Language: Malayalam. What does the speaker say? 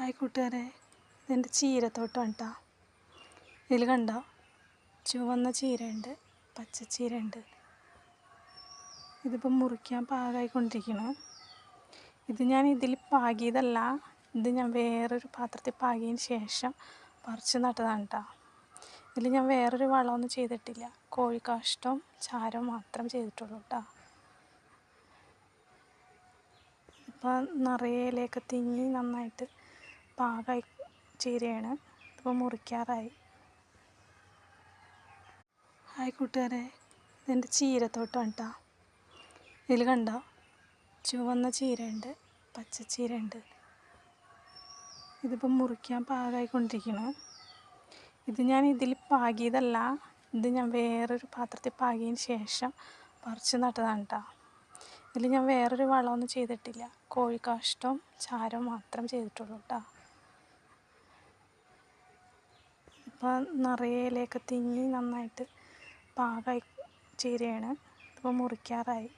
ഹായ് കൂട്ടുകാരെ, ഇതെൻ്റെ ചീരത്തോട്ടമാണ് കേട്ടോ. ഇതിൽ കണ്ടോ, ചുവന്ന ചീരയുണ്ട്, പച്ചച്ചീരയുണ്ട്. ഇതിപ്പോൾ മുറിക്കാൻ പാകമായിക്കൊണ്ടിരിക്കണം. ഇത് ഞാൻ ഇതിൽ പാകിയതല്ല, ഇത് ഞാൻ വേറൊരു പാത്രത്തിൽ പാകിയതിന് ശേഷം പറിച്ച് നട്ടതാണ് കേട്ടോ. ഇതിൽ ഞാൻ വേറൊരു വളമൊന്നും ചെയ്തിട്ടില്ല, കോഴിക്കാഷ്ടവും ചാരവും മാത്രം ചെയ്തിട്ടുള്ളൂ കേട്ടോ. ഇപ്പോൾ നിറയെ ഇലയൊക്കെ തിങ്ങി നന്നായിട്ട് പാകമായി ചീരയാണ്. ഇപ്പോൾ മുറിക്കാറായി. ഹായ് കൂട്ടുകാരെ, ഇതെൻ്റെ ചീരത്തോട്ടമാണ് കേട്ടോ. ഇതിൽ കണ്ടോ, ചുവന്ന ചീരയുണ്ട്, പച്ചച്ചീരയുണ്ട്. ഇതിപ്പോൾ മുറിക്കാൻ പാകമായിക്കൊണ്ടിരിക്കണം. ഇത് ഞാൻ ഇതിൽ പാകിയതല്ല, ഇത് ഞാൻ വേറൊരു പാത്രത്തിൽ പാകിയതിന് ശേഷം പറിച്ച് നട്ടതാണ് കേട്ടോ. ഇതിൽ ഞാൻ വേറൊരു വളമൊന്നും ചെയ്തിട്ടില്ല, കോഴിക്കാഷ്ടവും ചാരവും മാത്രം ചെയ്തിട്ടുള്ളൂ കേട്ടോ. ഇപ്പോൾ നിറയെ ഇലയൊക്കെ തിങ്ങി നന്നായിട്ട് പാകമായി ചീരയാണ്. ഇപ്പോൾ മുറിക്കാറായി.